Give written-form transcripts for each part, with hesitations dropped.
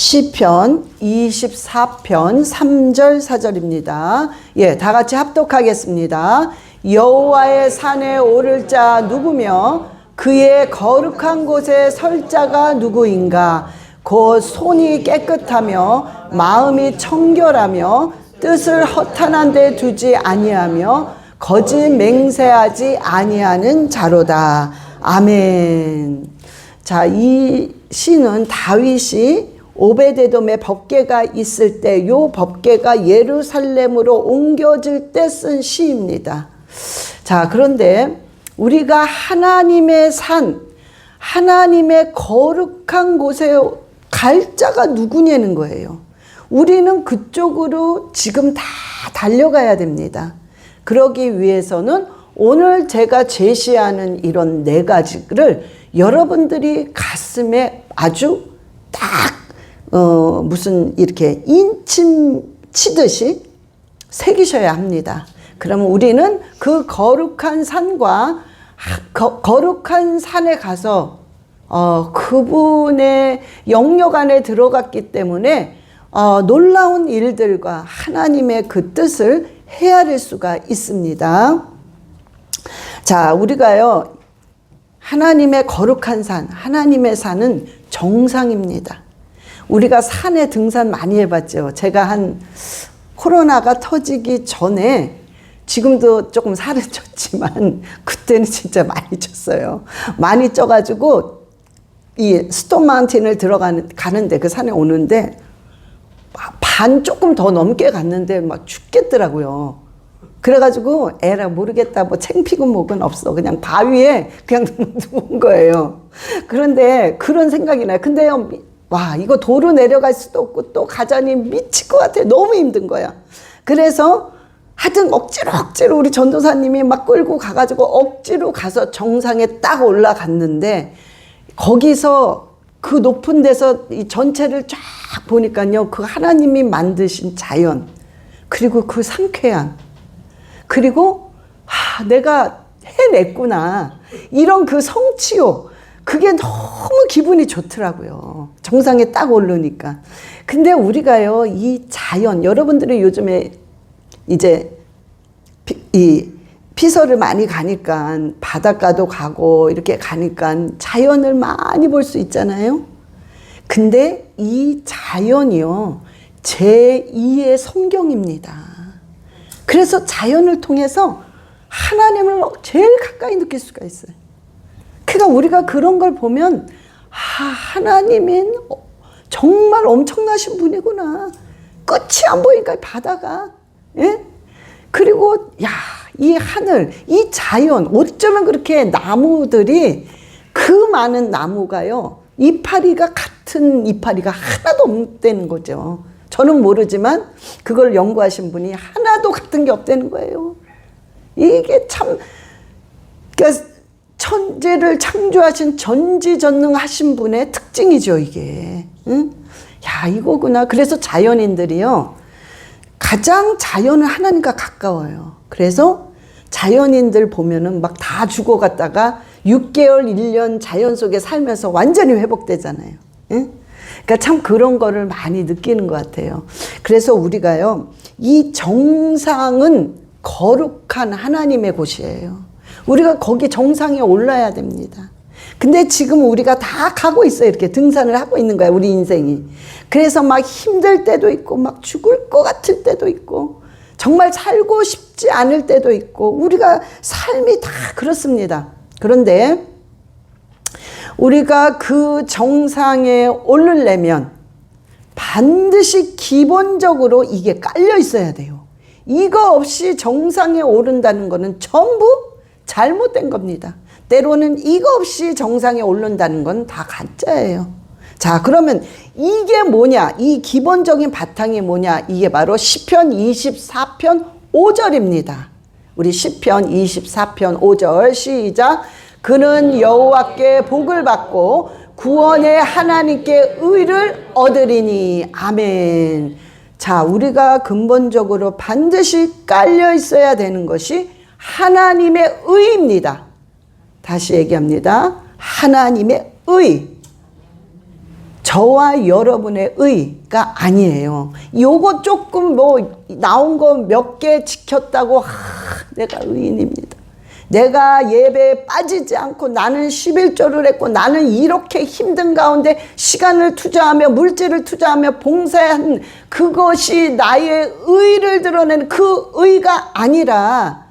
시편 24편 3절 4절입니다. 예, 다 같이 합독하겠습니다. 여호와의 산에 오를 자 누구며 그의 거룩한 곳에 설 자가 누구인가? 곧 손이 깨끗하며 마음이 청결하며 뜻을 허탄한 데 두지 아니하며 거짓 맹세하지 아니하는 자로다. 아멘. 자, 이 시는 다윗이 오베데돔의 법궤가 있을 때 요 법궤가 예루살렘으로 옮겨질 때 쓴 시입니다. 자, 그런데 우리가 하나님의 산, 하나님의 거룩한 곳에 갈 자가 누구냐는 거예요. 우리는 그쪽으로 지금 다 달려가야 됩니다. 그러기 위해서는 오늘 제가 제시하는 이런 4가지를 여러분들이 가슴에 아주 딱 무슨 이렇게 인침 치듯이 새기셔야 합니다. 그러면 우리는 그 거룩한 산과 거룩한 산에 가서 그분의 영역 안에 들어갔기 때문에 놀라운 일들과 하나님의 그 뜻을 헤아릴 수가 있습니다. 자, 우리가요 하나님의 거룩한 산, 하나님의 산은 정상입니다. 우리가 산에 등산 많이 해봤죠. 제가 코로나가 터지기 전에, 지금도 조금 살은 쪘지만 그때는 진짜 많이 쪘어요. 많이 쪄가지고 이 스톤 마운틴을 가는데, 그 산에 오는데 반 조금 더 넘게 갔는데 막 죽겠더라고요. 그래가지고 에라 모르겠다, 뭐 창피고 뭐건 없어, 그냥 바위에 그냥 누운 거예요. 그런데 그런 생각이 나요. 근데요, 와, 이거 도로 내려갈 수도 없고 또 가자니 미칠 것 같아요. 너무 힘든 거야. 그래서 하여튼 억지로 우리 전도사님이 막 끌고 가가지고 억지로 가서 정상에 딱 올라갔는데, 거기서 그 높은 데서 이 전체를 쫙 보니까요, 그 하나님이 만드신 자연, 그리고 그 상쾌함, 그리고 내가 해냈구나, 이런 그 성취욕, 그게 너무 기분이 좋더라고요. 정상에 딱 오르니까. 근데 우리가요, 이 자연, 여러분들이 요즘에 이제 이 피서를 많이 가니까 바닷가도 가고 이렇게 가니까 자연을 많이 볼 수 있잖아요. 근데 이 자연이요, 제2의 성경입니다. 그래서 자연을 통해서 하나님을 제일 가까이 느낄 수가 있어요. 그러니까 우리가 그런 걸 보면 하나님이 정말 엄청나신 분이구나. 끝이 안 보이니까 바다가, 예? 그리고 이 하늘, 이 자연, 어쩌면 그렇게 나무들이, 그 많은 나무가요, 이파리가 같은 이파리가 하나도 없다는 거죠. 저는 모르지만 그걸 연구하신 분이 하나도 같은 게 없다는 거예요. 이게 참, 그러니까 천재를 창조하신 전지전능하신 분의 특징이죠, 이게. 응? 야, 이거구나. 그래서 자연인들이요, 가장 자연은 하나님과 가까워요. 그래서 자연인들 보면은 막 다 죽어갔다가 6개월, 1년 자연 속에 살면서 완전히 회복되잖아요. 응? 그러니까 참 그런 거를 많이 느끼는 것 같아요. 그래서 우리가요, 이 정상은 거룩한 하나님의 곳이에요. 우리가 거기 정상에 올라야 됩니다. 근데 지금 우리가 다 가고 있어요. 이렇게 등산을 하고 있는 거야, 우리 인생이. 그래서 막 힘들 때도 있고, 막 죽을 것 같을 때도 있고, 정말 살고 싶지 않을 때도 있고, 우리가 삶이 다 그렇습니다. 그런데 우리가 그 정상에 오르려면 반드시 기본적으로 이게 깔려 있어야 돼요. 이거 없이 정상에 오른다는 거는 전부 잘못된 겁니다. 때로는 이거 없이 정상에 오른다는 건 다 가짜예요. 자, 그러면 이게 뭐냐? 이 기본적인 바탕이 뭐냐? 이게 바로 시편 24편 5절입니다. 우리 시편 24편 5절 시작. 그는 여호와께 복을 받고 구원의 하나님께 의를 얻으리니. 아멘. 자, 우리가 근본적으로 반드시 깔려 있어야 되는 것이 하나님의 의입니다. 다시 얘기합니다. 하나님의 의. 저와 여러분의 의가 아니에요. 요거 조금 뭐 나온 거 몇 개 지켰다고 내가 의인입니다. 내가 예배에 빠지지 않고 나는 11조를 했고 나는 이렇게 힘든 가운데 시간을 투자하며 물질을 투자하며 봉사한 그것이 나의 의를 드러내는 그 의가 아니라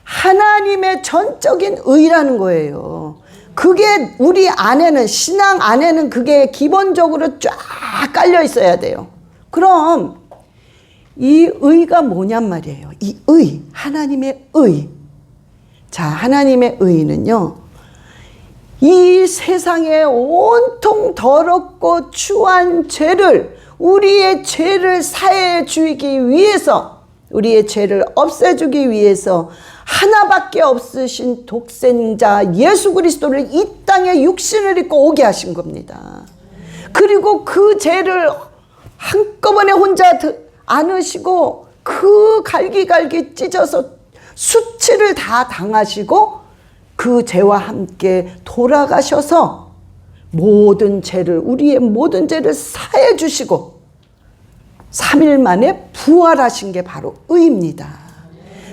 하나님의 전적인 의라는 거예요. 그게 우리 안에는, 신앙 안에는 그게 기본적으로 쫙 깔려 있어야 돼요. 그럼 이 의가 뭐냔 말이에요. 이 의, 하나님의 의. 자, 하나님의 의는요, 이 세상에 온통 더럽고 추한 죄를, 우리의 죄를 사해 주기 위해서, 우리의 죄를 없애주기 위해서 하나밖에 없으신 독생자 예수 그리스도를 이 땅에 육신을 입고 오게 하신 겁니다. 그리고 그 죄를 한꺼번에 혼자 안으시고 그 갈기갈기 찢어서 수치를 다 당하시고 그 죄와 함께 돌아가셔서 모든 죄를, 우리의 모든 죄를 사해 주시고 3일 만에 부활하신 게 바로 의입니다.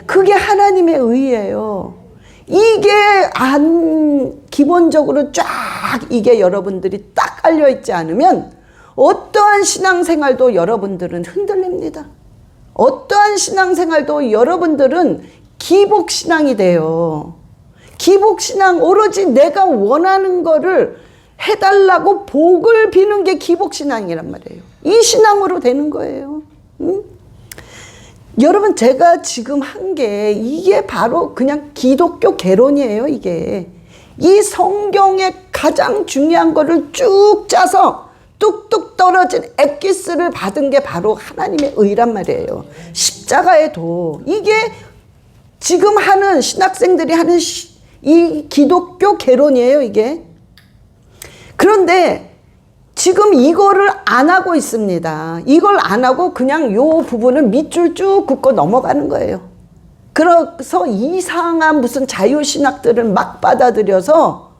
그게 하나님의 의예요. 이게 기본적으로 쫙 이게 여러분들이 딱 깔려 있지 않으면 어떠한 신앙생활도 여러분들은 흔들립니다. 어떠한 신앙생활도 여러분들은 기복신앙이 돼요. 기복신앙, 오로지 내가 원하는 거를 해달라고 복을 비는 게 기복신앙이란 말이에요. 이 신앙으로 되는 거예요. 응? 여러분, 제가 지금 한 게 이게 바로 그냥 기독교 개론이에요. 이게 이 성경의 가장 중요한 거를 쭉 짜서 뚝뚝 떨어진 엑기스를 받은 게 바로 하나님의 의란 말이에요. 십자가의 도. 이게 지금 하는 신학생들이 하는 이 기독교 개론이에요. 이게. 그런데 지금 이거를 안 하고 있습니다. 이걸 안 하고 그냥 요 부분을 밑줄 쭉 긋고 넘어가는 거예요. 그래서 이상한 무슨 자유신학들을 막 받아들여서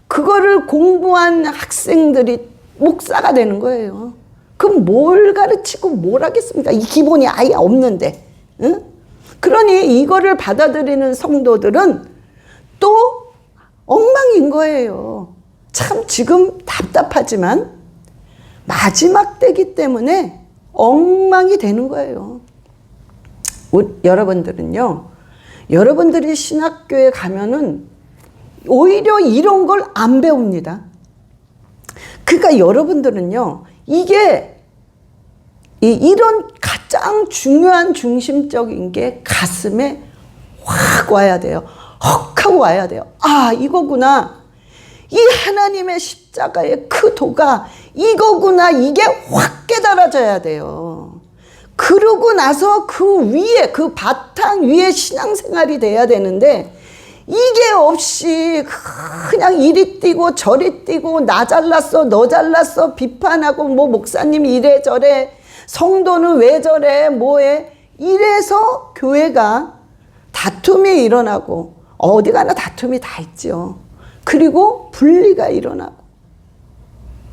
그거를 공부한 학생들이 목사가 되는 거예요. 그럼 뭘 가르치고 뭘 하겠습니까? 이 기본이 아예 없는데. 응? 그러니 이거를 받아들이는 성도들은 또 엉망인 거예요. 참 지금 답답하지만 마지막 때기 때문에 엉망이 되는 거예요. 여러분들은요, 여러분들이 신학교에 가면은 오히려 이런 걸 안 배웁니다. 그러니까 여러분들은요, 이게 이런 가장 중요한 중심적인 게 가슴에 확 와야 돼요. 헉 하고 와야 돼요. 아, 이거구나. 이 하나님의 십자가의 그 도가 이거구나. 이게 확 깨달아져야 돼요. 그러고 나서 그 위에, 그 바탕 위에 신앙생활이 돼야 되는데, 이게 없이 그냥 이리 뛰고 저리 뛰고 나 잘났어 너 잘났어 비판하고 뭐 목사님 이래 저래 성도는 왜 저래 뭐해 이래서 교회가 다툼이 일어나고 어디 가나 다툼이 다 있죠. 그리고 분리가 일어나고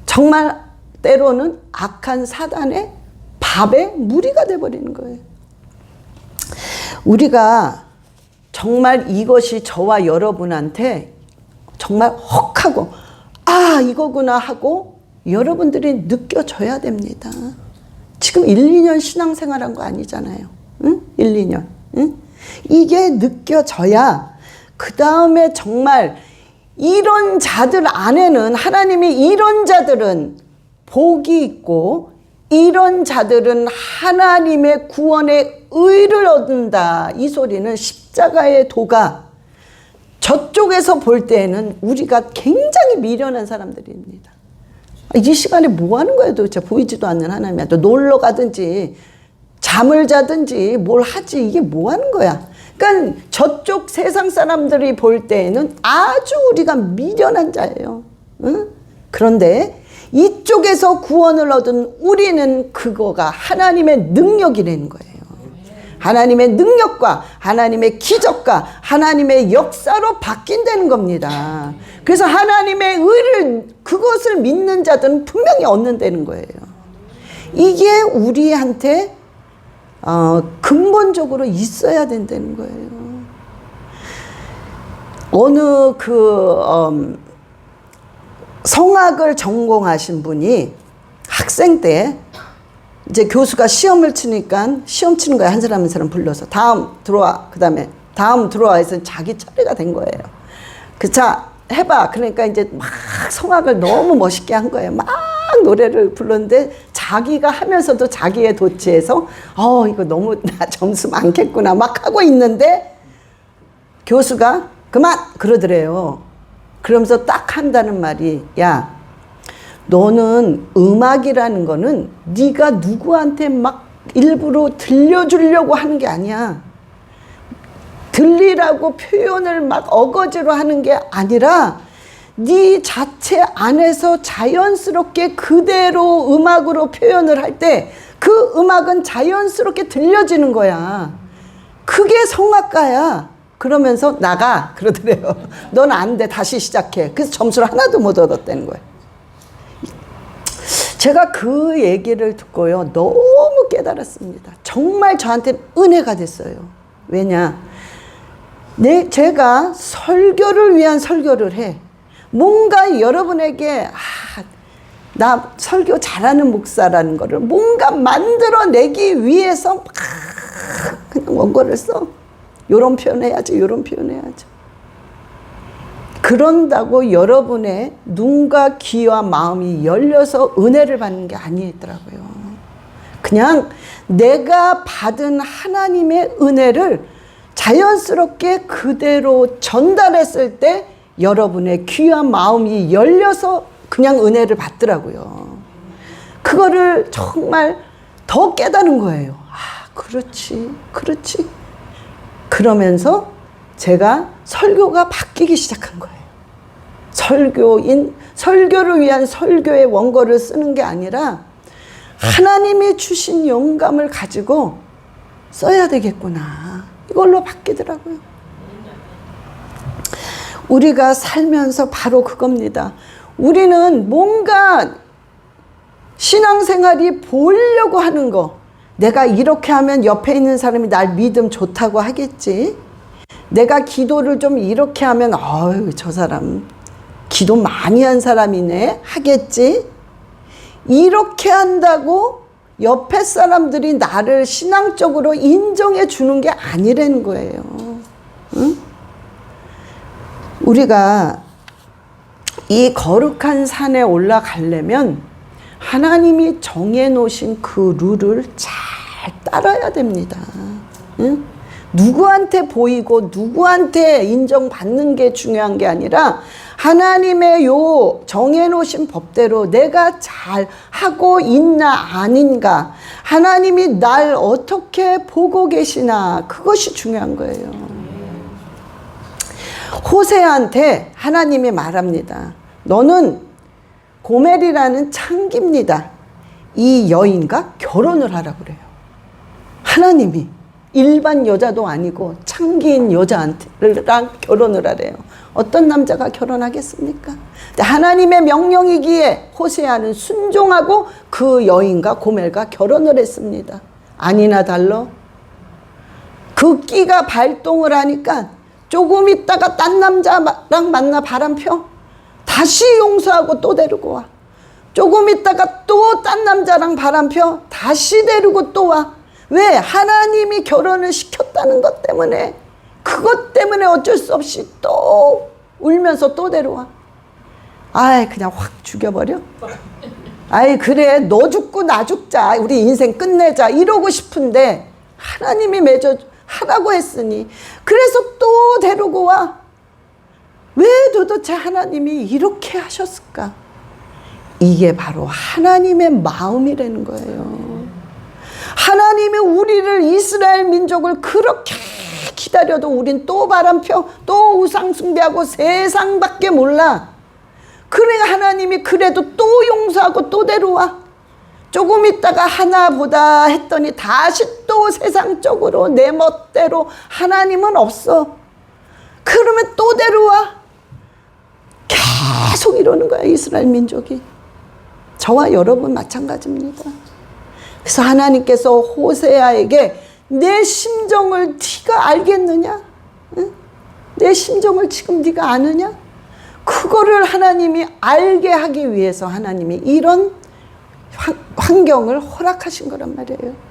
정말 때로는 악한 사단의 밥에 무리가 돼버리는 거예요. 우리가 정말 이것이 저와 여러분한테 정말 헉하고 아 이거구나 하고 여러분들이 느껴져야 됩니다. 지금 1, 2년 신앙생활한 거 아니잖아요. 응? 1, 2년. 응? 이게 느껴져야 그 다음에 정말 이런 자들 안에는 하나님이 이런 자들은 복이 있고 이런 자들은 하나님의 구원의 의를 얻는다. 이 소리는 십자가의 도가 저쪽에서 볼 때에는 우리가 굉장히 미련한 사람들입니다. 이 시간에 뭐 하는 거예요 도대체? 보이지도 않는 하나님한테 놀러 가든지 잠을 자든지 뭘 하지 이게 뭐 하는 거야? 그러니까 저쪽 세상 사람들이 볼 때에는 아주 우리가 미련한 자예요. 응? 그런데 이쪽에서 구원을 얻은 우리는 그거가 하나님의 능력이라는 거예요. 하나님의 능력과 하나님의 기적과 하나님의 역사로 바뀐다는 겁니다. 그래서 하나님의 의를 그것을 믿는 자들은 분명히 얻는다는 거예요. 이게 우리한테 근본적으로 있어야 된다는 거예요. 어느 성악을 전공하신 분이 학생 때 이제 교수가 시험을 치니까 시험 치는 거야. 한 사람 한 사람 불러서 다음 들어와, 그 다음에 다음 들어와 해서 자기 차례가 된 거예요. 자 해봐. 그러니까 이제 막 성악을 너무 멋있게 한 거예요. 막 노래를 불렀는데 자기가 하면서도 자기의 도취에서 이거 너무 나 점수 많겠구나 막 하고 있는데 교수가 그만 그러더래요. 그러면서 딱 한다는 말이, 야, 너는 음악이라는 거는 네가 누구한테 막 일부러 들려주려고 하는 게 아니야. 들리라고 표현을 막 어거지로 하는 게 아니라 네 자체 안에서 자연스럽게 그대로 음악으로 표현을 할 때 그 음악은 자연스럽게 들려지는 거야. 그게 성악가야. 그러면서 나가 그러더래요. 넌 안 돼. 다시 시작해. 그래서 점수를 하나도 못 얻었다는 거예요. 제가 그 얘기를 듣고요. 너무 깨달았습니다. 정말 저한테 은혜가 됐어요. 왜냐? 제가 설교를 위한 설교를 해. 뭔가 여러분에게 나 설교 잘하는 목사라는 거를 뭔가 만들어내기 위해서 막 그냥 원고를 써. 요런 표현해야지, 요런 표현해야지. 그런다고 여러분의 눈과 귀와 마음이 열려서 은혜를 받는 게 아니더라고요. 그냥 내가 받은 하나님의 은혜를 자연스럽게 그대로 전달했을 때 여러분의 귀와 마음이 열려서 그냥 은혜를 받더라고요. 그거를 정말 더 깨달은 거예요. 그렇지, 그렇지. 그러면서 제가 설교가 바뀌기 시작한 거예요. 설교를 위한 설교의 원고를 쓰는 게 아니라 하나님이 주신 영감을 가지고 써야 되겠구나. 이걸로 바뀌더라고요. 우리가 살면서 바로 그겁니다. 우리는 뭔가 신앙생활이 보이려고 하는 거, 내가 이렇게 하면 옆에 있는 사람이 날 믿음 좋다고 하겠지. 내가 기도를 좀 이렇게 하면 저 사람 기도 많이 한 사람이네 하겠지. 이렇게 한다고 옆에 사람들이 나를 신앙적으로 인정해 주는 게 아니라는 거예요. 응? 우리가 이 거룩한 산에 올라가려면 하나님이 정해놓으신 그 룰을 잘 따라야 됩니다. 응? 누구한테 보이고 누구한테 인정받는 게 중요한 게 아니라 하나님의 요 정해놓으신 법대로 내가 잘 하고 있나 아닌가, 하나님이 날 어떻게 보고 계시나, 그것이 중요한 거예요. 호세아한테 하나님이 말합니다. 너는 고멜이라는 창기입니다. 이 여인과 결혼을 하라고 그래요. 하나님이 일반 여자도 아니고 창기인 여자랑 결혼을 하래요. 어떤 남자가 결혼하겠습니까? 하나님의 명령이기에 호세아는 순종하고 그 여인과 고멜과 결혼을 했습니다. 아니나 달러 그 끼가 발동을 하니까 조금 있다가 딴 남자랑 만나 바람펴. 다시 용서하고 또 데리고 와. 조금 있다가 또 딴 남자랑 바람펴. 다시 데리고 또 와. 왜? 하나님이 결혼을 시켰다는 것 때문에, 그것 때문에 어쩔 수 없이 또 울면서 또 데려와. 그냥 확 죽여버려. 그래, 너 죽고 나 죽자, 우리 인생 끝내자, 이러고 싶은데 하나님이 맺어 하라고 했으니 그래서 또 데리고 와. 왜 도대체 하나님이 이렇게 하셨을까? 이게 바로 하나님의 마음이라는 거예요. 하나님이 우리를, 이스라엘 민족을 그렇게 기다려도 우린 또 바람펴, 또 우상 숭배하고 세상밖에 몰라. 그래 하나님이 그래도 또 용서하고 또 데려와. 조금 있다가 하나 보다 했더니 다시 또 또 세상적으로 내 멋대로 하나님은 없어. 그러면 또 데려와. 계속 이러는 거야, 이스라엘 민족이. 저와 여러분 마찬가지입니다. 그래서 하나님께서 호세아에게 내 심정을 네가 알겠느냐? 응? 내 심정을 지금 네가 아느냐? 그거를 하나님이 알게 하기 위해서 하나님이 이런 환경을 허락하신 거란 말이에요.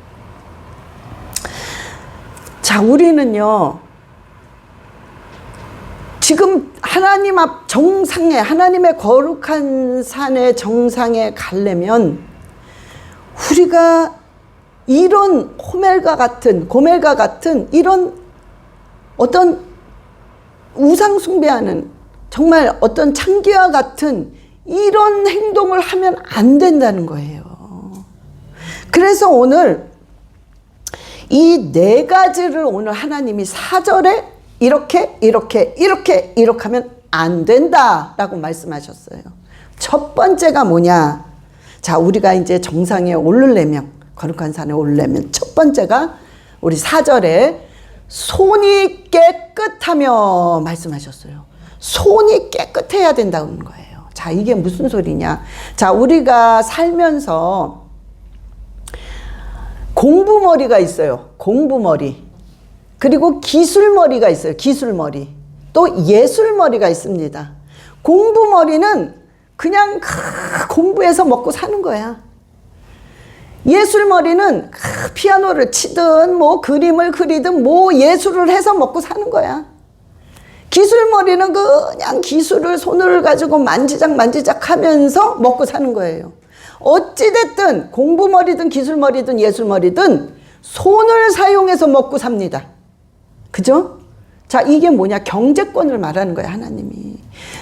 자, 우리는요, 지금 하나님 앞 정상에, 하나님의 거룩한 산의 정상에 가려면 우리가 이런 고멜과 같은 이런 어떤 우상 숭배하는 정말 어떤 창기와 같은 이런 행동을 하면 안 된다는 거예요. 그래서 오늘 이 네 가지를 오늘 하나님이 4절에 이렇게 하면 안 된다라고 말씀하셨어요. 첫 번째가 뭐냐? 자, 우리가 이제 정상에 오르려면, 거룩한 산에 오르려면 첫 번째가 우리 4절에 손이 깨끗하며 말씀하셨어요. 손이 깨끗해야 된다는 거예요. 자, 이게 무슨 소리냐? 자, 우리가 살면서 공부머리가 있어요. 공부머리. 그리고 기술머리가 있어요. 기술머리. 또 예술머리가 있습니다. 공부머리는 그냥 공부해서 먹고 사는 거야. 예술머리는 피아노를 치든 뭐 그림을 그리든 뭐 예술을 해서 먹고 사는 거야. 기술머리는 그냥 기술을 손을 가지고 만지작 하면서 먹고 사는 거예요. 어찌됐든 공부머리든 기술머리든 예술머리든 손을 사용해서 먹고 삽니다. 그죠? 자, 이게 뭐냐? 경제권을 말하는 거야, 하나님이.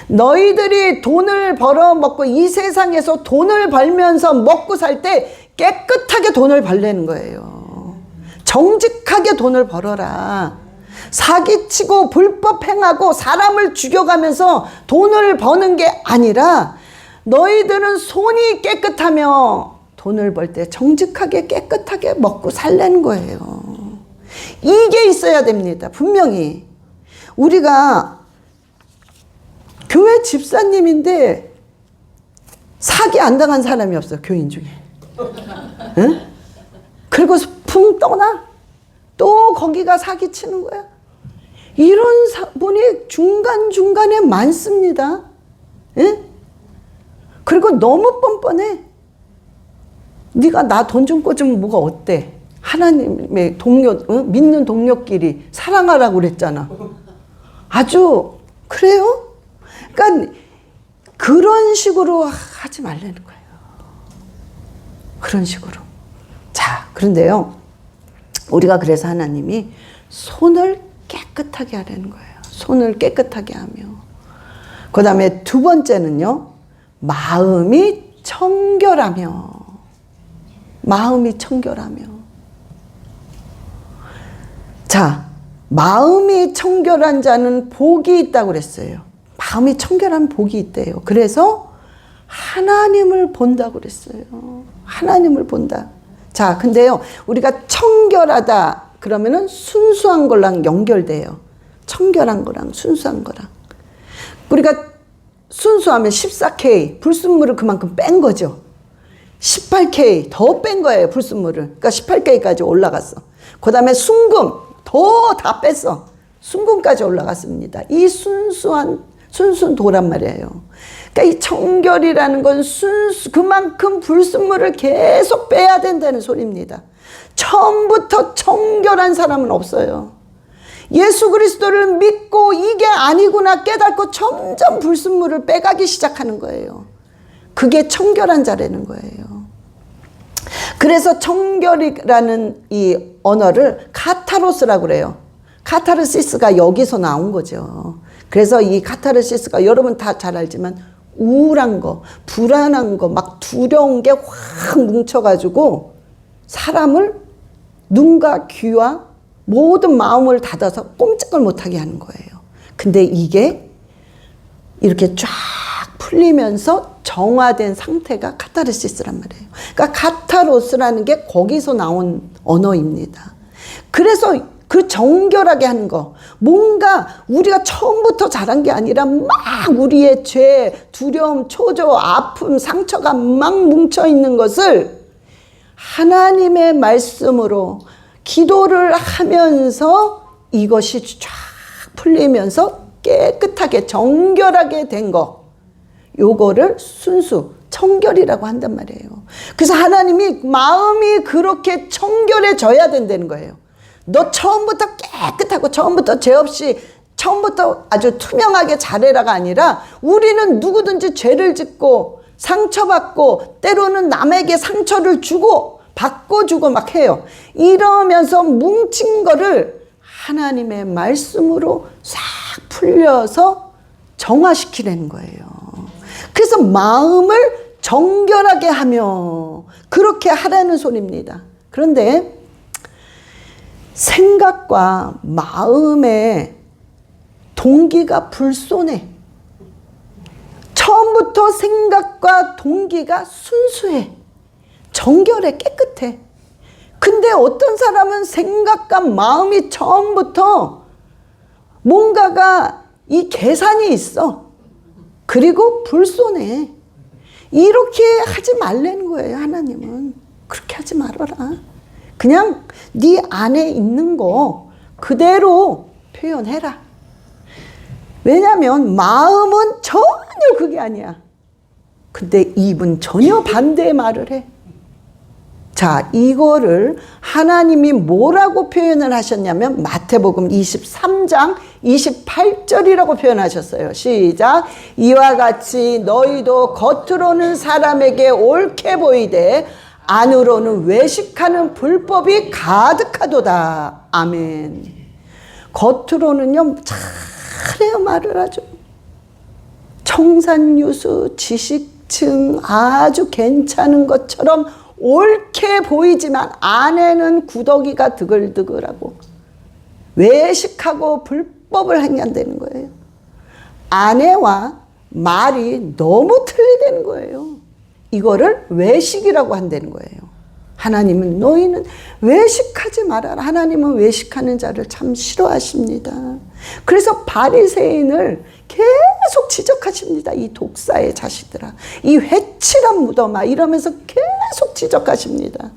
너희들이 돈을 벌어먹고 이 세상에서 돈을 벌면서 먹고 살 때 깨끗하게 돈을 벌라는 거예요. 정직하게 돈을 벌어라. 사기치고 불법 행하고 사람을 죽여가면서 돈을 버는 게 아니라 너희들은 손이 깨끗하며 돈을 벌 때 정직하게 깨끗하게 먹고 살라는 거예요. 이게 있어야 됩니다. 분명히. 우리가 교회 집사님인데 사기 안 당한 사람이 없어, 교인 중에. 응? 그리고 붕 떠나? 또 거기가 사기 치는 거야. 이런 분이 중간중간에 많습니다. 응? 그리고 너무 뻔뻔해. 네가 나 돈 좀 꿔주면 뭐가 어때? 하나님의 동료, 응? 믿는 동료끼리 사랑하라고 그랬잖아. 아주 그래요? 그러니까 그런 식으로 하지 말라는 거예요. 그런 식으로. 자, 그런데요, 우리가 그래서 하나님이 손을 깨끗하게 하라는 거예요. 손을 깨끗하게 하며. 그 다음에 두 번째는요, 마음이 청결하며. 마음이 청결하며. 자, 마음이 청결한 자는 복이 있다고 그랬어요. 마음이 청결한 복이 있대요. 그래서 하나님을 본다고 그랬어요. 하나님을 본다. 자, 근데요, 우리가 청결하다 그러면은 순수한 거랑 연결돼요. 청결한 거랑 순수한 거랑. 우리가 순수하면 14K 불순물을 그만큼 뺀 거죠. 18K 더 뺀 거예요, 불순물을. 그러니까 18K까지 올라갔어. 그 다음에 순금 더 다 뺐어. 순금까지 올라갔습니다. 이 순순 도란 말이에요. 그러니까 이 청결이라는 건 그만큼 불순물을 계속 빼야 된다는 소리입니다. 처음부터 청결한 사람은 없어요. 예수 그리스도를 믿고 이게 아니구나 깨닫고 점점 불순물을 빼가기 시작하는 거예요. 그게 청결한 자라는 거예요. 그래서 청결이라는 이 언어를 카타로스라고 그래요. 카타르시스가 여기서 나온 거죠. 그래서 이 카타르시스가 여러분 다 잘 알지만 우울한 거, 불안한 거, 막 두려운 게 확 뭉쳐가지고 사람을 눈과 귀와 모든 마음을 닫아서 꼼짝을 못하게 하는 거예요. 근데 이게 이렇게 쫙 풀리면서 정화된 상태가 카타르시스란 말이에요. 그러니까 카타로스라는 게 거기서 나온 언어입니다. 그래서 그 정결하게 하는 거, 뭔가 우리가 처음부터 잘한 게 아니라 막 우리의 죄, 두려움, 초조, 아픔, 상처가 막 뭉쳐 있는 것을 하나님의 말씀으로 기도를 하면서 이것이 쫙 풀리면서 깨끗하게 정결하게 된 거, 요거를 순수 청결이라고 한단 말이에요. 그래서 하나님이 마음이 그렇게 청결해져야 된다는 거예요. 너 처음부터 깨끗하고 처음부터 죄 없이 처음부터 아주 투명하게 잘해라가 아니라, 우리는 누구든지 죄를 짓고 상처받고 때로는 남에게 상처를 주고 바꿔주고 막 해요. 이러면서 뭉친 거를 하나님의 말씀으로 싹 풀려서 정화시키라는 거예요. 그래서 마음을 정결하게 하며 그렇게 하라는 소리입니다. 그런데 생각과 마음의 동기가 불손해. 처음부터 생각과 동기가 순수해. 정결해, 깨끗해. 근데 어떤 사람은 생각과 마음이 처음부터 뭔가가 이 계산이 있어. 그리고 불손해. 이렇게 하지 말라는 거예요. 하나님은 그렇게 하지 말아라. 그냥 네 안에 있는 거 그대로 표현해라. 왜냐하면 마음은 전혀 그게 아니야. 근데 입은 전혀 반대의 말을 해. 자, 이거를 하나님이 뭐라고 표현을 하셨냐면 마태복음 23장 28절이라고 표현하셨어요. 시작. 이와 같이 너희도 겉으로는 사람에게 옳게 보이되 안으로는 외식하는 불법이 가득하도다. 아멘. 겉으로는요 잘해요. 말을 아주 청산유수 지식층 아주 괜찮은 것처럼 옳게 보이지만 안에는 구더기가 드글드글하고 외식하고 불법을 행한다는 거예요. 아내와 말이 너무 틀리다는 거예요. 이거를 외식이라고 한다는 거예요. 하나님은 너희는 외식하지 말아라. 하나님은 외식하는 자를 참 싫어하십니다. 그래서 바리새인을 계속 지적하십니다. 이 독사의 자식들아, 이 회칠한 무덤아, 이러면서 계속 지적하십니다.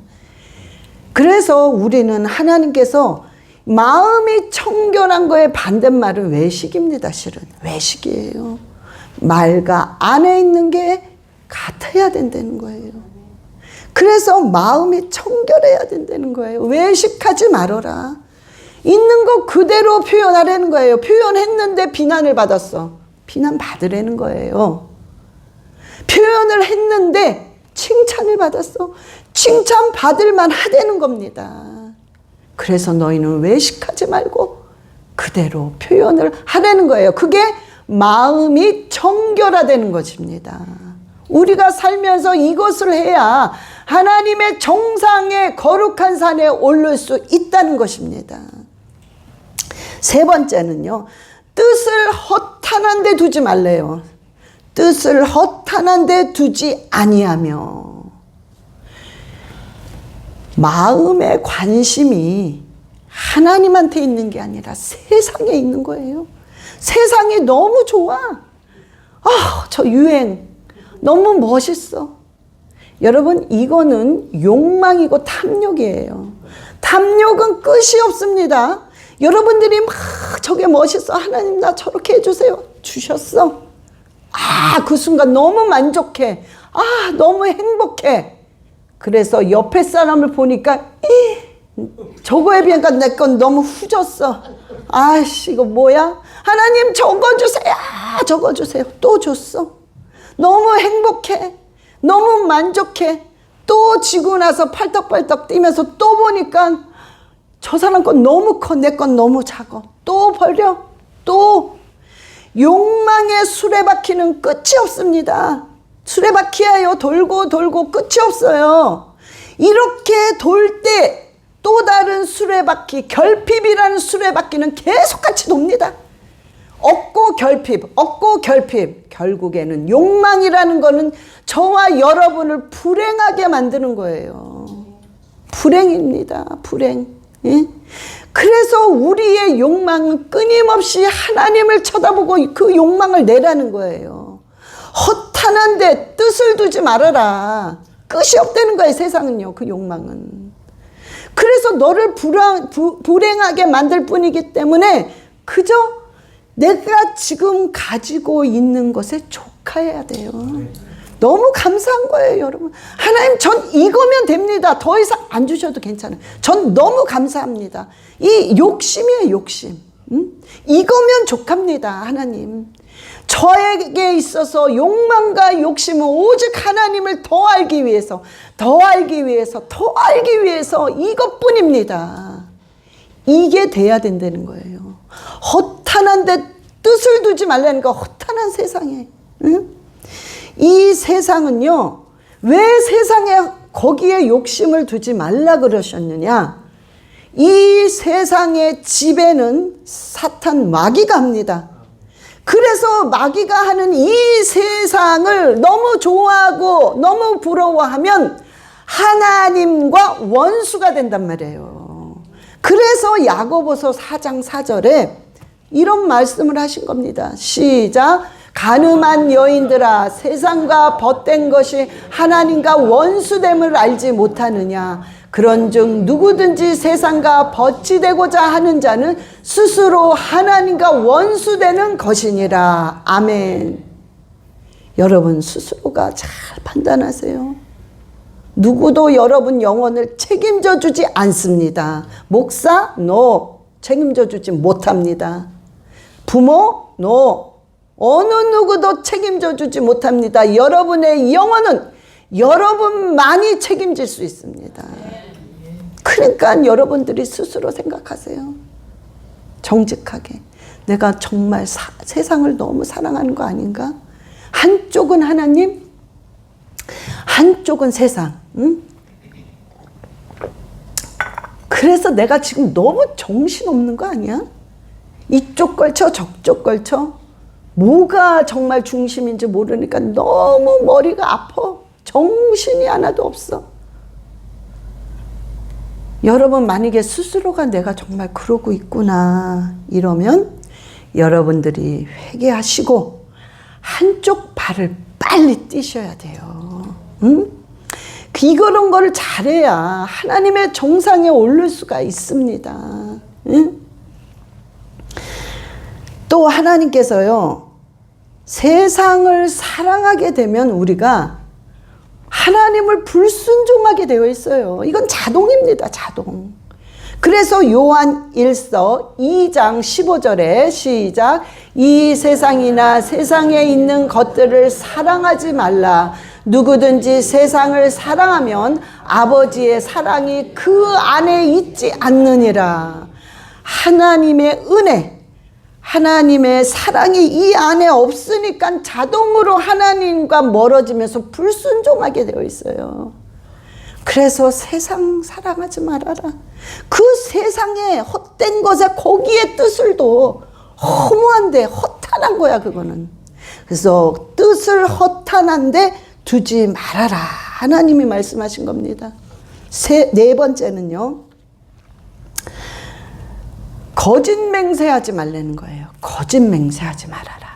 그래서 우리는 하나님께서 마음이 청결한 거에 반대말은 외식입니다. 실은 외식이에요. 말과 안에 있는 게 같아야 된다는 거예요. 그래서 마음이 청결해야 된다는 거예요. 외식하지 말아라. 있는 거 그대로 표현하라는 거예요. 표현했는데 비난을 받았어. 비난 받으라는 거예요. 표현을 했는데 칭찬을 받았어. 칭찬 받을 만 하다는 겁니다. 그래서 너희는 외식하지 말고 그대로 표현을 하라는 거예요. 그게 마음이 청결화되는 것입니다. 우리가 살면서 이것을 해야 하나님의 정상의 거룩한 산에 오를 수 있다는 것입니다. 세 번째는요, 뜻을 허탄한 데 두지 말래요. 뜻을 허탄한 데 두지 아니하며. 마음의 관심이 하나님한테 있는 게 아니라 세상에 있는 거예요. 세상이 너무 좋아. 저 유행 너무 멋있어. 여러분, 이거는 욕망이고 탐욕이에요. 탐욕은 끝이 없습니다. 여러분들이 막 저게 멋있어. 하나님 나 저렇게 해주세요. 주셨어. 그 순간 너무 만족해. 너무 행복해. 그래서 옆에 사람을 보니까 저거에 비하니까 내 건 너무 후졌어. 이거 뭐야? 하나님 저거 주세요. 저거 주세요. 또 줬어. 너무 행복해. 너무 만족해. 또 지고 나서 팔떡팔떡 뛰면서 또 보니까 저 사람 건 너무 커. 내 건 너무 작아. 또 버려. 또 욕망의 수레바퀴는 끝이 없습니다. 수레바퀴예요. 돌고 돌고 끝이 없어요. 이렇게 돌 때 또 다른 수레바퀴, 결핍이라는 수레바퀴는 계속 같이 돕니다. 얻고 결핍, 얻고 결핍. 결국에는 욕망이라는 거는 저와 여러분을 불행하게 만드는 거예요. 불행입니다. 불행. 예? 그래서 우리의 욕망은 끊임없이 하나님을 쳐다보고 그 욕망을 내라는 거예요. 허탄한데 뜻을 두지 말아라. 끝이 없다는 거예요. 세상은요. 그 욕망은. 그래서 너를 불행하게 만들 뿐이기 때문에 그저 내가 지금 가지고 있는 것에 족해야 돼요. 너무 감사한 거예요, 여러분. 하나님, 전 이거면 됩니다. 더 이상 안 주셔도 괜찮아요. 전 너무 감사합니다. 이 욕심이에요, 욕심. 이거면 족합니다, 하나님. 저에게 있어서 욕망과 욕심은 오직 하나님을 더 알기 위해서, 더 알기 위해서, 더 알기 위해서 이것뿐입니다. 이게 돼야 된다는 거예요. 허탄한데 뜻을 두지 말라는 거. 허탄한 세상에. 응? 이 세상은요, 왜 세상에 거기에 욕심을 두지 말라 그러셨느냐? 이 세상의 지배는 사탄 마귀가 합니다. 그래서 마귀가 하는 이 세상을 너무 좋아하고 너무 부러워하면 하나님과 원수가 된단 말이에요. 그래서 야고보서 4장 4절에 이런 말씀을 하신 겁니다. 시작. 가늠한 여인들아, 세상과 벗된 것이 하나님과 원수됨을 알지 못하느냐. 그런즉 누구든지 세상과 벗이 되고자 하는 자는 스스로 하나님과 원수되는 것이니라. 아멘. 여러분 스스로가 잘 판단하세요. 누구도 여러분 영혼을 책임져 주지 않습니다. 목사? No. 책임져 주지 못합니다. 부모? No. 어느 누구도 책임져 주지 못합니다. 여러분의 영혼은 여러분만이 책임질 수 있습니다. 그러니까 여러분들이 스스로 생각하세요. 정직하게. 내가 정말 세상을 너무 사랑하는 거 아닌가? 한쪽은 하나님, 한쪽은 세상. 응? 그래서 내가 지금 너무 정신없는 거 아니야? 이쪽 걸쳐 저쪽 걸쳐. 뭐가 정말 중심인지 모르니까 너무 머리가 아파. 정신이 하나도 없어. 여러분 만약에 스스로가 내가 정말 그러고 있구나 이러면 여러분들이 회개하시고 한쪽 발을 빨리 뛰셔야 돼요. 응? 이런 거를 잘해야 하나님의 정상에 오를 수가 있습니다. 응? 또 하나님께서요, 세상을 사랑하게 되면 우리가 하나님을 불순종하게 되어 있어요. 이건 자동입니다. 자동. 그래서 요한 1서 2장 15절에 시작. 이 세상이나 세상에 있는 것들을 사랑하지 말라. 누구든지 세상을 사랑하면 아버지의 사랑이 그 안에 있지 않느니라. 하나님의 은혜, 하나님의 사랑이 이 안에 없으니까 자동으로 하나님과 멀어지면서 불순종하게 되어 있어요. 그래서 세상 사랑하지 말아라. 그 세상에 헛된 것에 거기에 뜻을 둬. 허무한데 허탄한 거야 그거는. 그래서 뜻을 허탄한데 두지 말아라. 하나님이 말씀하신 겁니다. 네 번째는요, 거짓 맹세하지 말라는 거예요. 거짓 맹세하지 말아라.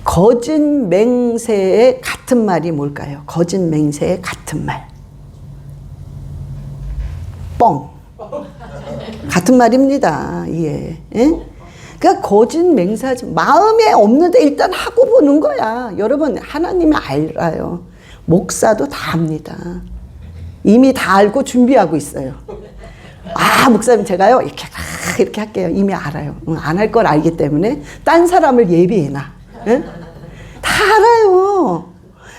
거짓 맹세의 같은 말이 뭘까요? 거짓 맹세의 같은 말. 뻥. 같은 말입니다. 예. 예? 그러니까 거짓 맹세하지, 마음에 없는데 일단 하고 보는 거야. 여러분, 하나님이 알아요. 목사도 다 압니다. 이미 다 알고 준비하고 있어요. 아, 목사님 제가요 이렇게 할게요. 이미 알아요. 안 할 걸 알기 때문에 딴 사람을 예비해놔. 응? 다 알아요.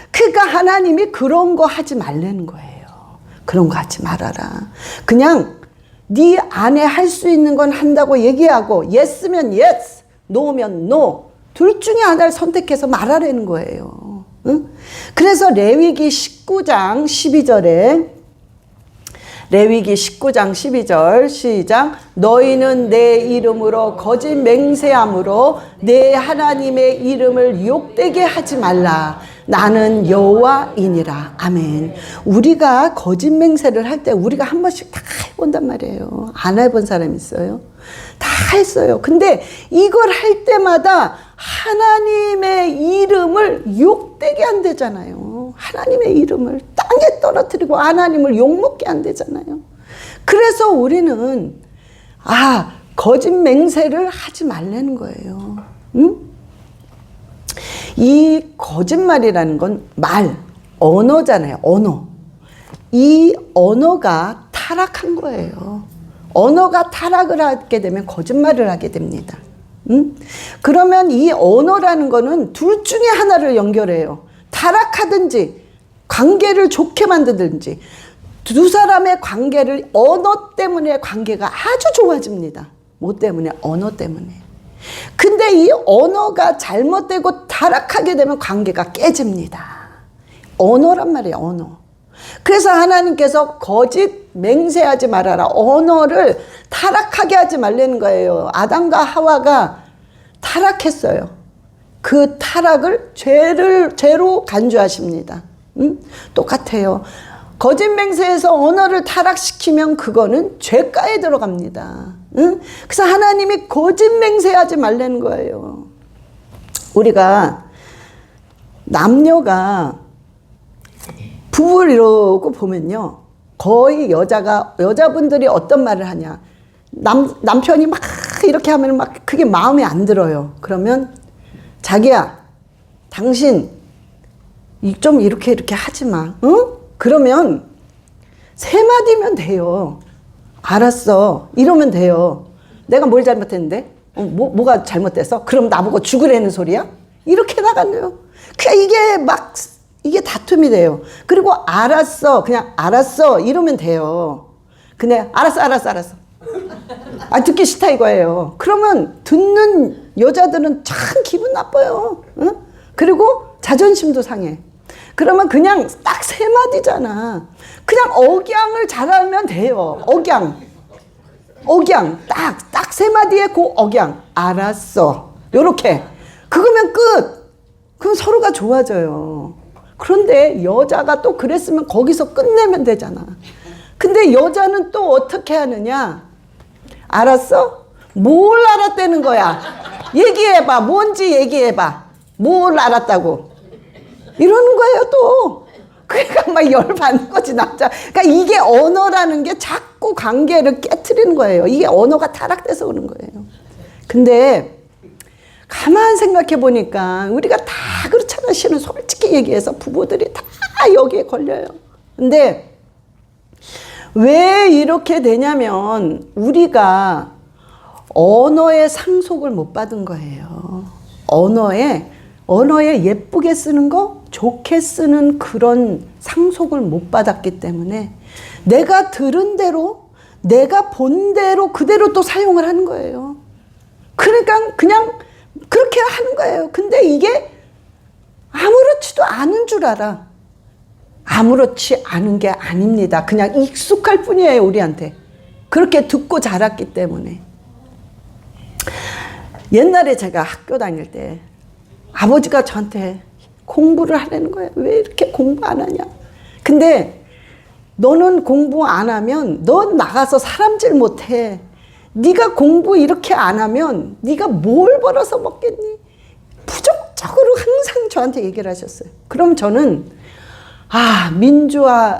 그러니까 하나님이 그런 거 하지 말라는 거예요. 그런 거 하지 말아라. 그냥 네 안에 할 수 있는 건 한다고 얘기하고 yes면 yes, no면 no. 둘 중에 하나를 선택해서 말하라는 거예요. 응? 그래서 레위기 19장 12절에 레위기 19장 12절 시작. 너희는 내 이름으로 거짓 맹세함으로 내 하나님의 이름을 욕되게 하지 말라. 나는 여호와이니라. 아멘. 우리가 거짓 맹세를 할 때 우리가 한 번씩 다 해본단 말이에요. 안 해본 사람 있어요? 다 했어요. 근데 이걸 할 때마다 하나님의 이름을 욕되게 안 되잖아요. 하나님의 이름을 땅에 떨어뜨리고 하나님을 욕먹게 안 되잖아요. 그래서 우리는 거짓 맹세를 하지 말라는 거예요. 응? 이 거짓말이라는 건 언어잖아요. 언어. 이 언어가 타락한 거예요. 언어가 타락을 하게 되면 거짓말을 하게 됩니다. 그러면 이 언어라는 거는 둘 중에 하나를 연결해요. 타락하든지 관계를 좋게 만들든지 두 사람의 관계를 언어 때문에 관계가 아주 좋아집니다. 뭐 때문에? 언어 때문에. 근데 이 언어가 잘못되고 타락하게 되면 관계가 깨집니다. 언어란 말이에요. 언어. 그래서 하나님께서 거짓 맹세하지 말아라. 언어를 타락하게 하지 말라는 거예요. 아담과 하와가 타락했어요. 그 타락을 죄로 간주하십니다. 똑같아요. 거짓 맹세해서 언어를 타락시키면 그거는 죄가에 들어갑니다. 그래서 하나님이 거짓 맹세하지 말라는 거예요. 우리가 남녀가 부부를 이러고 보면요, 거의 여자분들이 어떤 말을 하냐, 남편이 막 이렇게 하면 막 그게 마음에 안 들어요. 그러면 자기야, 당신 좀 이렇게 하지 마. 응? 그러면 세 마디면 돼요. 알았어. 이러면 돼요. 내가 뭘 잘못했는데? 뭐가 잘못됐어? 그럼 나보고 죽으라는 소리야? 이렇게 나가네요. 이게 다툼이 돼요. 그리고 알았어. 그냥 알았어. 이러면 돼요. 근데 알았어. 듣기 싫다 이거예요. 그러면 듣는 여자들은 참 기분 나빠요. 응? 그리고 자존심도 상해. 그러면 그냥 딱 세 마디잖아. 그냥 억양을 잘하면 돼요. 억양. 딱 세 마디에 그 억양. 알았어. 요렇게. 그거면 끝. 그럼 서로가 좋아져요. 그런데 여자가 또 그랬으면 거기서 끝내면 되잖아. 근데 여자는 또 어떻게 하느냐? 알았어? 뭘 알았다는 거야? 얘기해봐. 뭔지 얘기해봐. 뭘 알았다고? 이러는 거예요, 또. 그러니까 막 열받는 거지, 남자. 그러니까 이게 언어라는 게 자꾸 관계를 깨트리는 거예요. 이게 언어가 타락돼서 그런 거예요. 근데 가만 생각해 보니까 우리가 다 그렇잖아. 실은 솔직히 얘기해서 부부들이 다 여기에 걸려요. 근데 왜 이렇게 되냐면 우리가 언어의 상속을 못 받은 거예요. 언어에 예쁘게 쓰는 거, 좋게 쓰는 그런 상속을 못 받았기 때문에 내가 들은 대로, 내가 본 대로 그대로 또 사용을 하는 거예요. 그러니까 그냥 그렇게 하는 거예요. 근데 이게 아무렇지도 않은 줄 알아. 아무렇지 않은 게 아닙니다. 그냥 익숙할 뿐이에요, 우리한테. 그렇게 듣고 자랐기 때문에. 옛날에 제가 학교 다닐 때 아버지가 저한테 공부를 하라는 거예요. 왜 이렇게 공부 안 하냐. 근데 너는 공부 안 하면 넌 나가서 사람질 못해. 네가 공부 이렇게 안 하면 네가 뭘 벌어서 먹겠니? 부정적으로 항상 저한테 얘기를 하셨어요. 그럼 저는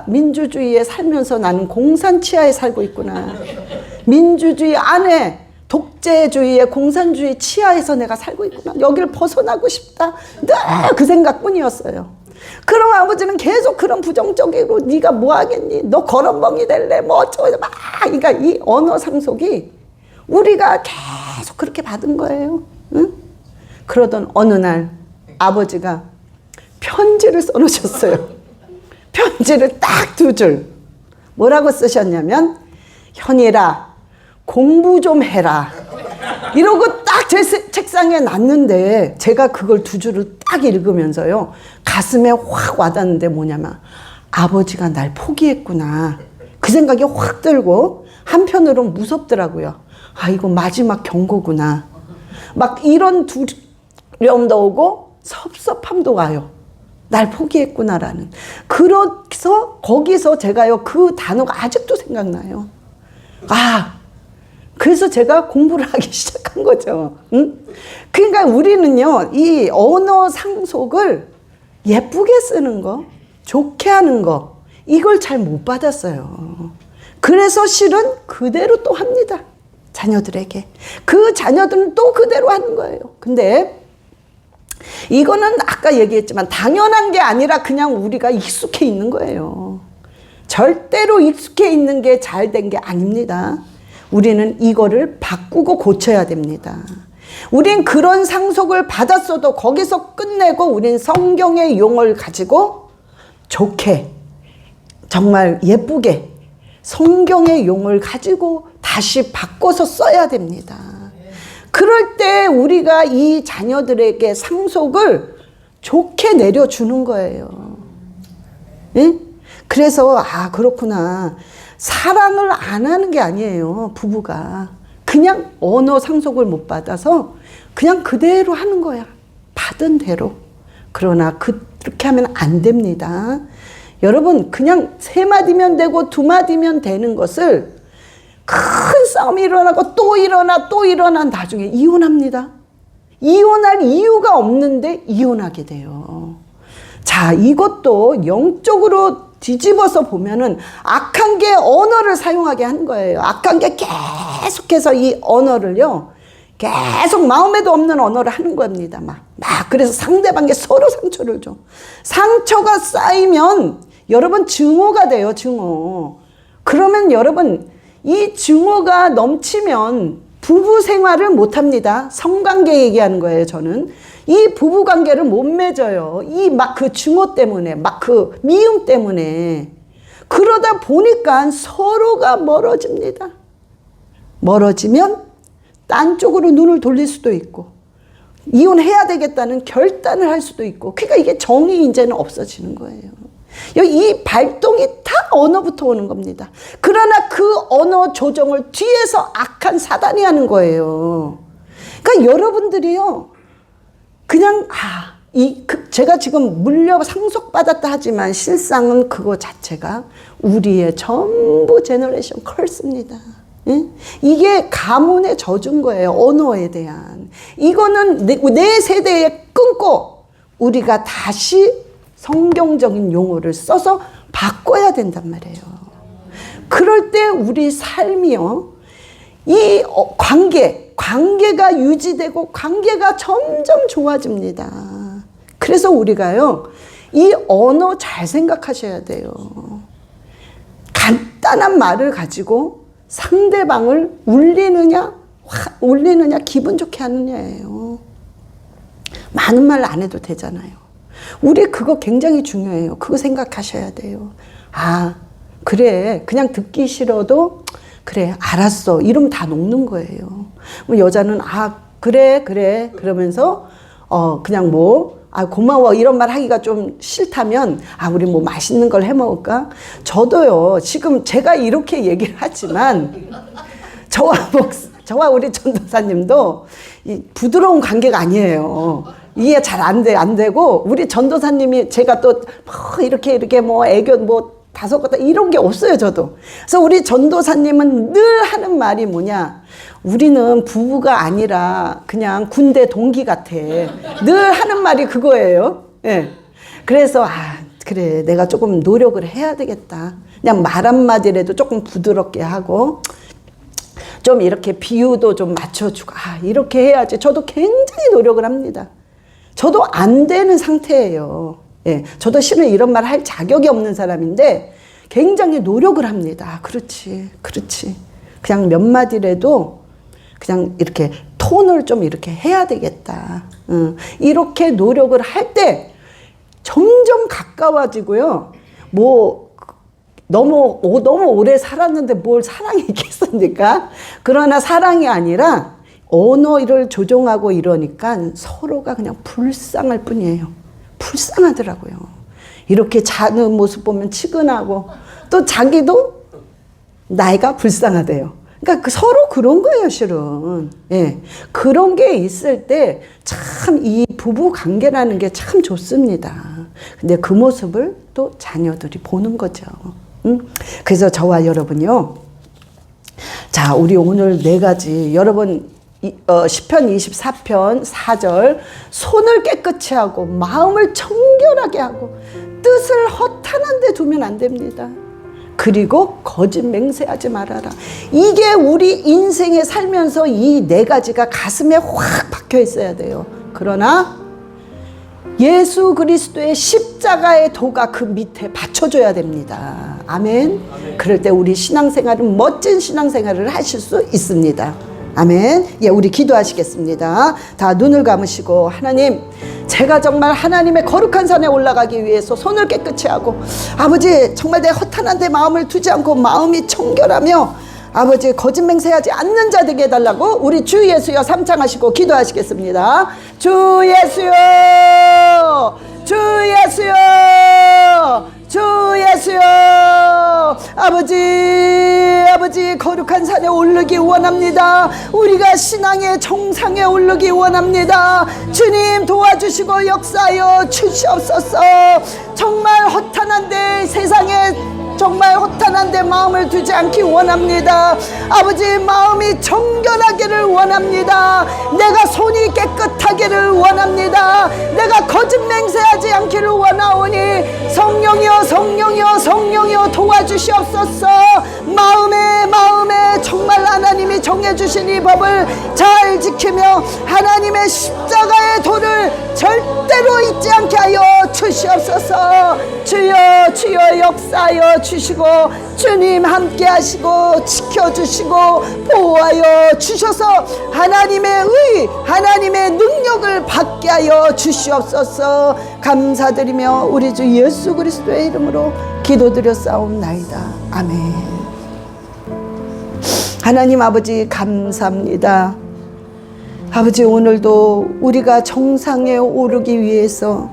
민주주의에 살면서 나는 공산치하에 살고 있구나. 민주주의 안에 독재주의의 공산주의 치하에서 내가 살고 있구나. 여기를 벗어나고 싶다. 늘 그 생각뿐이었어요. 그럼 아버지는 계속 그런 부정적이고 네가 뭐 하겠니? 너 거렁멍이 될래? 뭐 어쩌고 막. 그러니까 이 언어 상속이 우리가 계속 그렇게 받은 거예요. 응? 그러던 어느 날 아버지가 편지를 써놓으셨어요. 편지를 딱 2줄. 뭐라고 쓰셨냐면, 현이라 공부 좀 해라. 이러고 딱 제 책상에 놨는데 제가 그걸 2줄을 딱 읽으면서요, 가슴에 확 와닿는데 뭐냐면 아버지가 날 포기했구나. 그 생각이 확 들고 한편으로는 무섭더라고요. 아, 이거 마지막 경고구나. 막 이런 두려움도 오고 섭섭함도 와요. 날 포기했구나라는. 그래서 거기서 제가요, 그 단어가 아직도 생각나요. 아, 그래서 제가 공부를 하기 시작한 거죠. 응? 그러니까 우리는요, 이 언어 상속을 예쁘게 쓰는 거, 좋게 하는 거, 이걸 잘 못 받았어요. 그래서 실은 그대로 또 합니다. 자녀들에게. 그 자녀들은 또 그대로 하는 거예요. 근데 이거는 아까 얘기했지만 당연한 게 아니라 그냥 우리가 익숙해 있는 거예요. 절대로 익숙해 있는 게 잘 된 게 아닙니다. 우리는 이거를 바꾸고 고쳐야 됩니다. 우린 그런 상속을 받았어도 거기서 끝내고 우린 성경의 용어를 가지고 좋게, 정말 예쁘게 성경의 용어를 가지고 다시 바꿔서 써야 됩니다. 그럴 때 우리가 이 자녀들에게 상속을 좋게 내려주는 거예요. 예? 그래서 아, 그렇구나. 사랑을 안 하는 게 아니에요, 부부가. 그냥 언어 상속을 못 받아서 그냥 그대로 하는 거야. 받은 대로. 그러나 그렇게 하면 안 됩니다. 여러분, 그냥 3마디면 되고 2마디면 되는 것을 큰 싸움이 일어나고 또 일어나 나중에 이혼합니다. 이혼할 이유가 없는데 이혼하게 돼요. 자, 이것도 영적으로 뒤집어서 보면은 악한 게 언어를 사용하게 한 거예요. 악한 게 계속해서 이 언어를요, 계속 마음에도 없는 언어를 하는 겁니다. 막 그래서 상대방에게 서로 상처를 줘. 상처가 쌓이면 여러분 증오가 돼요, 증오. 그러면 여러분 이 증오가 넘치면 부부 생활을 못 합니다. 성관계 얘기하는 거예요, 저는. 이 부부 관계를 못 맺어요. 이 막 그 증오 때문에, 막 그 미움 때문에. 그러다 보니까 서로가 멀어집니다. 멀어지면 딴 쪽으로 눈을 돌릴 수도 있고, 이혼해야 되겠다는 결단을 할 수도 있고, 그러니까 이게 정이 이제는 없어지는 거예요. 이 발동이 다 언어부터 오는 겁니다. 그러나 그 언어 조정을 뒤에서 악한 사단이 하는 거예요. 그러니까 여러분들이요, 그냥 제가 지금 물려 상속받았다 하지만 실상은 그거 자체가 우리의 전부 제너레이션 컬스입니다. 이게 가문의 저주인 거예요, 언어에 대한. 이거는 내 세대에 끊고 우리가 다시 성경적인 용어를 써서 바꿔야 된단 말이에요. 그럴 때 우리 삶이요, 이 관계가 유지되고 관계가 점점 좋아집니다. 그래서 우리가요, 이 언어 잘 생각하셔야 돼요. 간단한 말을 가지고 상대방을 울리느냐 기분 좋게 하느냐예요. 많은 말 안 해도 되잖아요. 우리 그거 굉장히 중요해요. 그거 생각하셔야 돼요. 아, 그래. 그냥 듣기 싫어도 그래, 알았어. 이러면 다 녹는 거예요. 여자는 그래. 그러면서 그냥 고마워. 이런 말 하기가 좀 싫다면 우리 뭐 맛있는 걸 해 먹을까? 저도요. 지금 제가 이렇게 얘기를 하지만 저와 우리 전도사님도 이 부드러운 관계가 아니에요. 이해 잘 안 되고, 우리 전도사님이 제가 또 이렇게 애교 5가닥 이런 게 없어요, 저도. 그래서 우리 전도사님은 늘 하는 말이 뭐냐, 우리는 부부가 아니라 그냥 군대 동기 같아. 늘 하는 말이 그거예요. 예. 그래서 그래, 내가 조금 노력을 해야 되겠다. 그냥 말 한마디라도 조금 부드럽게 하고 좀 이렇게 비유도 좀 맞춰주고, 이렇게 해야지. 저도 굉장히 노력을 합니다. 저도 안 되는 상태예요. 예, 저도 실은 이런 말 할 자격이 없는 사람인데 굉장히 노력을 합니다. 그렇지. 그냥 몇 마디라도 그냥 이렇게 톤을 좀 이렇게 해야 되겠다. 이렇게 노력을 할 때 점점 가까워지고요. 너무 오래 살았는데 뭘 사랑이 있겠습니까? 그러나 사랑이 아니라 언어를 조종하고 이러니까 서로가 그냥 불쌍할 뿐이에요. 불쌍하더라고요. 이렇게 자는 모습 보면 치근하고, 또 자기도 나이가 불쌍하대요. 그러니까 서로 그런 거예요, 실은. 예. 그런 게 있을 때 참 이 부부 관계라는 게 참 좋습니다. 근데 그 모습을 또 자녀들이 보는 거죠. 그래서 저와 여러분요. 자, 우리 오늘 4가지, 여러분, 시편 24편 4절, 손을 깨끗이 하고 마음을 청결하게 하고 뜻을 허탄한 데 두면 안 됩니다. 그리고 거짓 맹세하지 말아라. 이게 우리 인생에 살면서 이 4가지가 가슴에 확 박혀 있어야 돼요. 그러나 예수 그리스도의 십자가의 도가 그 밑에 받쳐줘야 됩니다. 아멘. 그럴 때 우리 신앙생활은 멋진 신앙생활을 하실 수 있습니다. 아멘. 예, 우리 기도하시겠습니다. 다 눈을 감으시고, 하나님, 제가 정말 하나님의 거룩한 산에 올라가기 위해서 손을 깨끗이 하고, 아버지, 정말 내 허탄한 데 마음을 두지 않고 마음이 청결하며, 아버지, 거짓 맹세하지 않는 자 되게 해달라고 우리 주 예수여 삼창하시고 기도하시겠습니다. 주 예수여, 주 예수여, 주 예수여. 아버지, 거룩한 산에 오르기 원합니다. 우리가 신앙의 정상에 오르기 원합니다. 주님 도와주시고 역사하여 주시옵소서. 정말 허탄한데, 세상에 정말 허탄한데 마음을 두지 않기 원합니다. 아버지, 마음이 정결하기를 원합니다. 내가 손이 깨끗하기를 원합니다. 내가 거짓 맹세하지 않기를 원하오니 성령이여, 성령이여, 성령이여 도와주시옵소서. 마음에 정말 하나님이 정해주신 이 법을 잘 지키며 하나님의 십자가의 도를 절대로 잊지 않게 하여 주시옵소서. 주여, 주여 역사하여 주시고, 주님 함께 하시고 지켜주시고 보호하여 주셔서 하나님의 의, 하나님의 능력을 받게 하여 주시옵소서. 감사드리며 우리 주 예수 그리스도의 이름으로 기도드렸사옵나이다. 아멘. 하나님 아버지 감사합니다. 아버지, 오늘도 우리가 정상에 오르기 위해서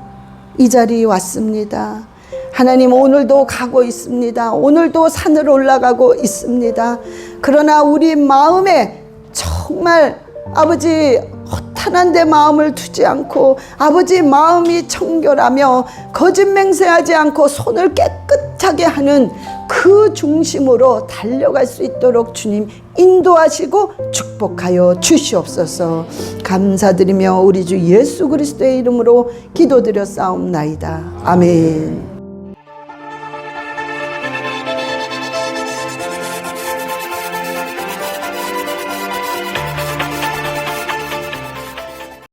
이 자리에 왔습니다. 하나님, 오늘도 가고 있습니다. 오늘도 산을 올라가고 있습니다. 그러나 우리 마음에 정말 아버지 허탄한 데 마음을 두지 않고, 아버지 마음이 청결하며 거짓 맹세하지 않고 손을 깨끗하게 하는 그 중심으로 달려갈 수 있도록 주님 인도하시고 축복하여 주시옵소서. 감사드리며 우리 주 예수 그리스도의 이름으로 기도드렸사옵나이다. 아멘.